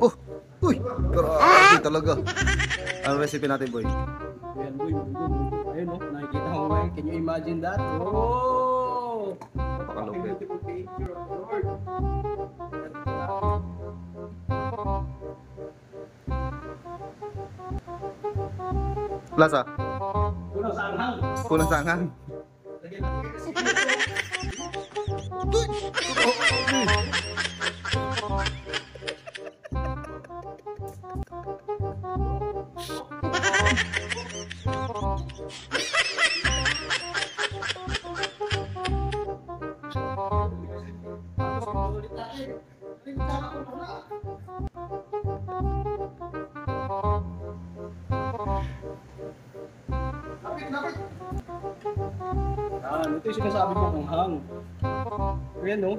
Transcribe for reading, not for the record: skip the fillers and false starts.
Oh! Uy! Grabe talaga. Ano recipe natin, boy? Ayan, boy. Ayun, no? Nakikita mo ngayon. Can you imagine that? Oh! Napakalupit. Beautiful picture of the Lord. Lasa? Kulang sa anghang. Kulang sa anghang. Lagyan natin kasi dito. Ito yung sinasabi ko, anghang. Ayan, no?